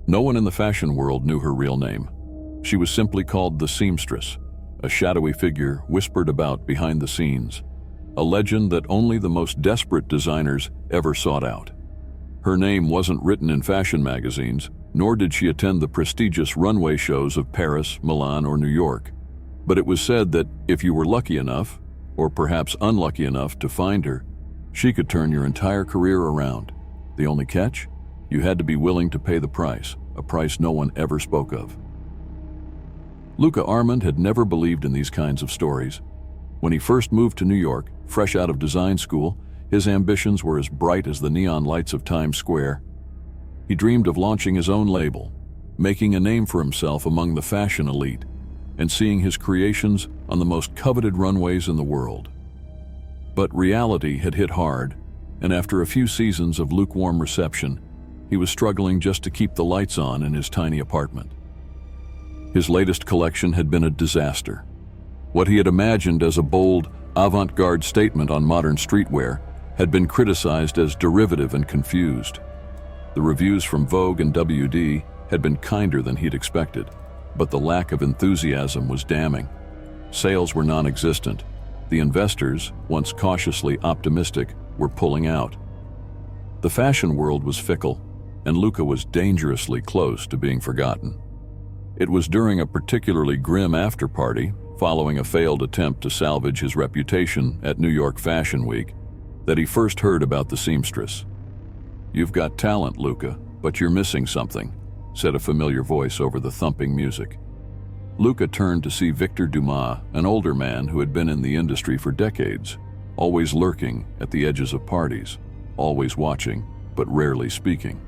No one in the fashion world knew her real name. She was simply called the Seamstress, a shadowy figure whispered about behind the scenes, a legend that only the most desperate designers ever sought out. Her name wasn't written in fashion magazines, nor did she attend the prestigious runway shows of Paris, Milan, or New York. But it was said that if you were lucky enough, or perhaps unlucky enough to find her, she could turn your entire career around. The only catch? You had to be willing to pay the price, a price no one ever spoke of. Luca Armand had never believed in these kinds of stories. When he first moved to New York, fresh out of design school, his ambitions were as bright as the neon lights of Times Square. He dreamed of launching his own label, making a name for himself among the fashion elite, and seeing his creations on the most coveted runways in the world. But reality had hit hard, and after a few seasons of lukewarm reception, he was struggling just to keep the lights on in his tiny apartment. His latest collection had been a disaster. What he had imagined as a bold, avant-garde statement on modern streetwear had been criticized as derivative and confused. The reviews from Vogue and WD had been kinder than he'd expected, but the lack of enthusiasm was damning. Sales were non-existent. The investors, once cautiously optimistic, were pulling out. The fashion world was fickle, and Luca was dangerously close to being forgotten. It was during a particularly grim after-party, following a failed attempt to salvage his reputation at New York Fashion Week, that he first heard about the seamstress. "You've got talent, Luca, but you're missing something," said a familiar voice over the thumping music. Luca turned to see Victor Dumas, an older man who had been in the industry for decades, always lurking at the edges of parties, always watching, but rarely speaking.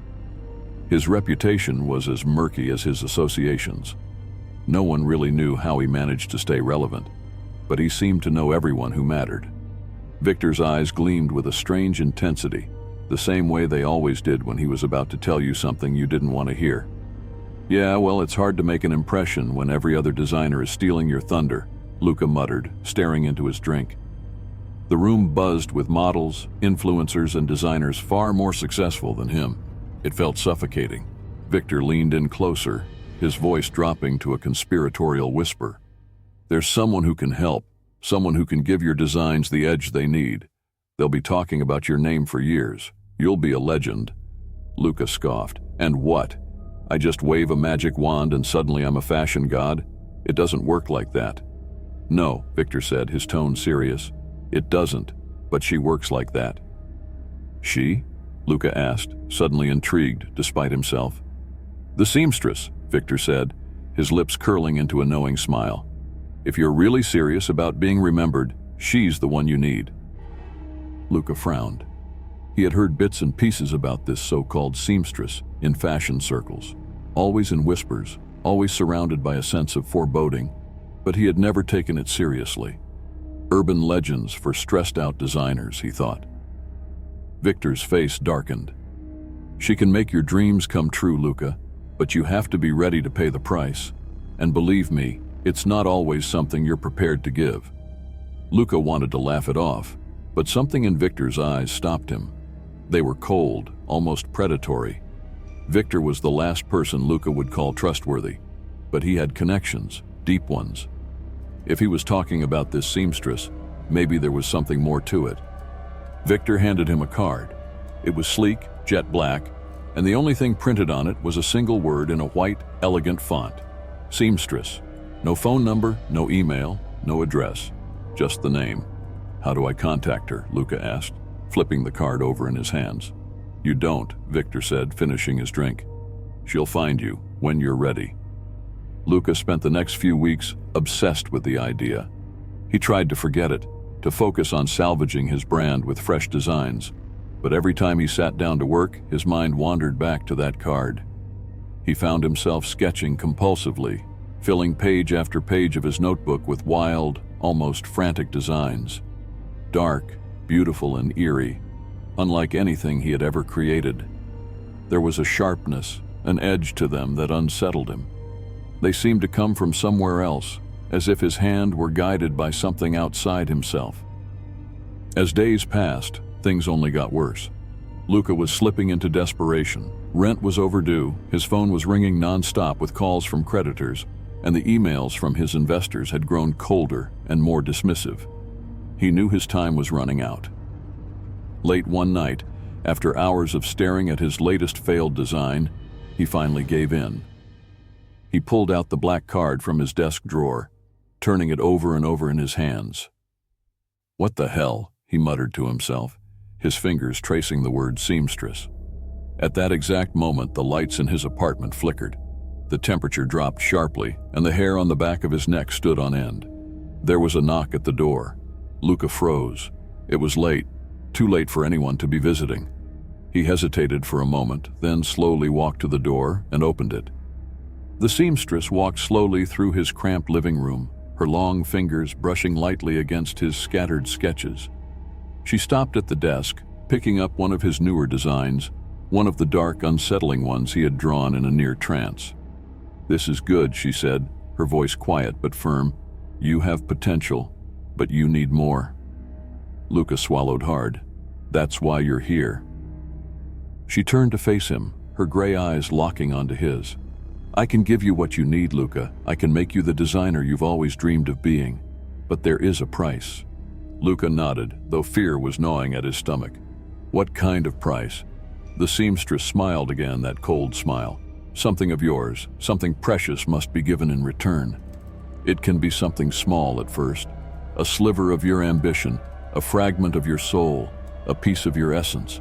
His reputation was as murky as his associations. No one really knew how he managed to stay relevant, but he seemed to know everyone who mattered. Victor's eyes gleamed with a strange intensity, the same way they always did when he was about to tell you something you didn't want to hear. "Yeah, well, it's hard to make an impression when every other designer is stealing your thunder," Luca muttered, staring into his drink. The room buzzed with models, influencers, and designers far more successful than him. It felt suffocating. Victor leaned in closer, his voice dropping to a conspiratorial whisper. "There's someone who can help, someone who can give your designs the edge they need. They'll be talking about your name for years. You'll be a legend." Luca scoffed. "And what? I just wave a magic wand and suddenly I'm a fashion god? It doesn't work like that." "No," Victor said, his tone serious. "It doesn't, but she works like that." "She?" Luca asked, suddenly intrigued despite himself. "The seamstress," Victor said, his lips curling into a knowing smile. "If you're really serious about being remembered, she's the one you need." Luca frowned. He had heard bits and pieces about this so-called seamstress in fashion circles, always in whispers, always surrounded by a sense of foreboding, but he had never taken it seriously. Urban legends for stressed-out designers, he thought. Victor's face darkened. "She can make your dreams come true, Luca, but you have to be ready to pay the price. And believe me, it's not always something you're prepared to give." Luca wanted to laugh it off, but something in Victor's eyes stopped him. They were cold, almost predatory. Victor was the last person Luca would call trustworthy, but he had connections, deep ones. If he was talking about this seamstress, maybe there was something more to it. Victor handed him a card. It was sleek, jet black, and the only thing printed on it was a single word in a white, elegant font. Seamstress. No phone number, no email, no address, just the name. "How do I contact her?" Luca asked, flipping the card over in his hands. "You don't," Victor said, finishing his drink. "She'll find you when you're ready." Luca spent the next few weeks obsessed with the idea. He tried to forget it, to focus on salvaging his brand with fresh designs, but every time he sat down to work, his mind wandered back to that card. He found himself sketching compulsively, filling page after page of his notebook with wild, almost frantic designs. Dark, beautiful, and eerie, unlike anything he had ever created. There was a sharpness, an edge to them that unsettled him. They seemed to come from somewhere else, as if his hand were guided by something outside himself. As days passed, things only got worse. Luca was slipping into desperation. Rent was overdue, his phone was ringing non-stop with calls from creditors, and the emails from his investors had grown colder and more dismissive. He knew his time was running out. Late one night, after hours of staring at his latest failed design, he finally gave in. He pulled out the black card from his desk drawer, turning it over and over in his hands. "What the hell?" he muttered to himself, his fingers tracing the word seamstress. At that exact moment, the lights in his apartment flickered. The temperature dropped sharply, and the hair on the back of his neck stood on end. There was a knock at the door. Luca froze. It was late, too late for anyone to be visiting. He hesitated for a moment, then slowly walked to the door and opened it. The seamstress walked slowly through his cramped living room, her long fingers brushing lightly against his scattered sketches. She stopped at the desk, picking up one of his newer designs, one of the dark, unsettling ones he had drawn in a near trance. "This is good," she said, her voice quiet but firm. "You have potential, but you need more." Luca swallowed hard. "That's why you're here." She turned to face him, her gray eyes locking onto his. "I can give you what you need, Luca. I can make you the designer you've always dreamed of being. But there is a price." Luca nodded, though fear was gnawing at his stomach. "What kind of price?" The seamstress smiled again, that cold smile. "Something of yours, something precious must be given in return. It can be something small at first, a sliver of your ambition, a fragment of your soul, a piece of your essence.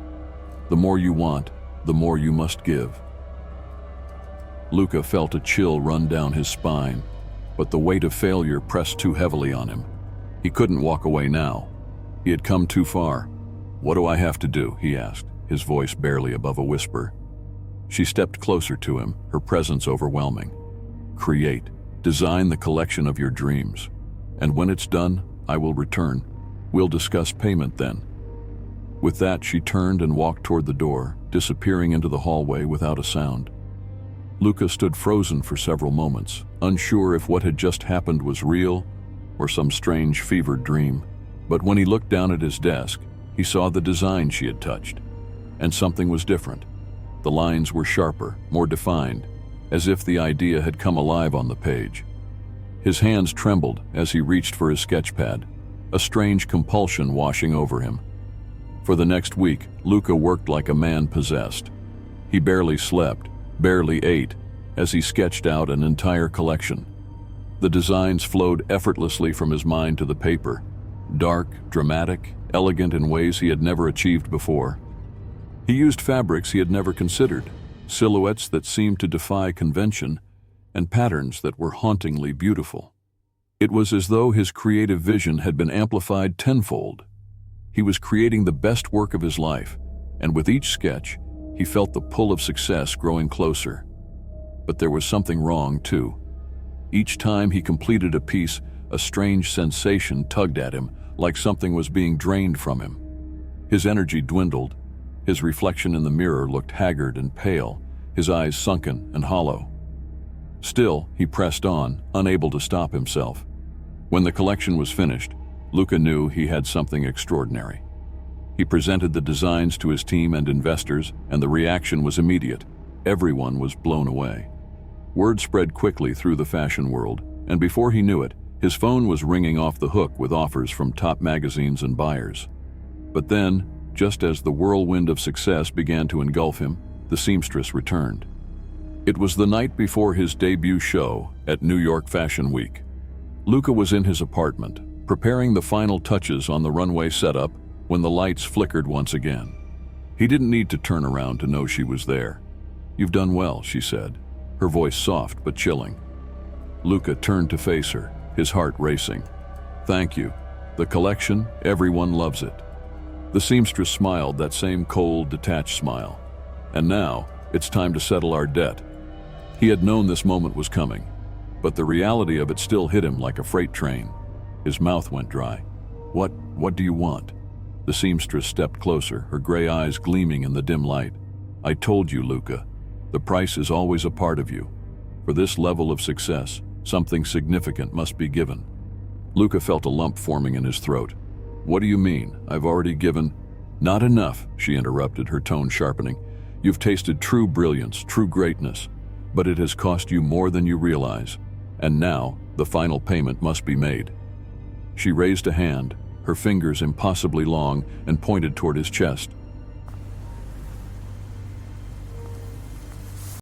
The more you want, the more you must give." Luca felt a chill run down his spine, but the weight of failure pressed too heavily on him. He couldn't walk away now. He had come too far. "What do I have to do?" he asked, his voice barely above a whisper. She stepped closer to him, her presence overwhelming. "Create, design the collection of your dreams. And when it's done, I will return. We'll discuss payment then." With that, she turned and walked toward the door, disappearing into the hallway without a sound. Luca stood frozen for several moments, unsure if what had just happened was real or some strange fevered dream. But when he looked down at his desk, he saw the design she had touched. And something was different. The lines were sharper, more defined, as if the idea had come alive on the page. His hands trembled as he reached for his sketchpad, a strange compulsion washing over him. For the next week, Luca worked like a man possessed. He barely slept, barely ate, as he sketched out an entire collection. The designs flowed effortlessly from his mind to the paper, dark, dramatic, elegant in ways he had never achieved before. He used fabrics he had never considered, silhouettes that seemed to defy convention, and patterns that were hauntingly beautiful. It was as though his creative vision had been amplified tenfold. He was creating the best work of his life, and with each sketch, he felt the pull of success growing closer. But there was something wrong, too. Each time he completed a piece, a strange sensation tugged at him, like something was being drained from him. His energy dwindled. His reflection in the mirror looked haggard and pale, his eyes sunken and hollow. Still, he pressed on, unable to stop himself. When the collection was finished, Luca knew he had something extraordinary. He presented the designs to his team and investors, and the reaction was immediate. Everyone was blown away. Word spread quickly through the fashion world, and before he knew it, his phone was ringing off the hook with offers from top magazines and buyers. But then, just as the whirlwind of success began to engulf him, the seamstress returned. It was the night before his debut show at New York Fashion Week. Luca was in his apartment, preparing the final touches on the runway setup when the lights flickered once again. He didn't need to turn around to know she was there. "You've done well," she said, her voice soft but chilling. Luca turned to face her, his heart racing. "Thank you. The collection, everyone loves it." The seamstress smiled, that same cold, detached smile. "And now, it's time to settle our debt." He had known this moment was coming, but the reality of it still hit him like a freight train. His mouth went dry. What do you want?" The seamstress stepped closer, her gray eyes gleaming in the dim light. "I told you, Luca, the price is always a part of you. For this level of success, something significant must be given." Luca felt a lump forming in his throat. "What do you mean? I've already given..." Not enough, she interrupted, her tone sharpening. You've tasted true brilliance, true greatness, but it has cost you more than you realize. And now, the final payment must be made. She raised a hand, her fingers impossibly long, and pointed toward his chest.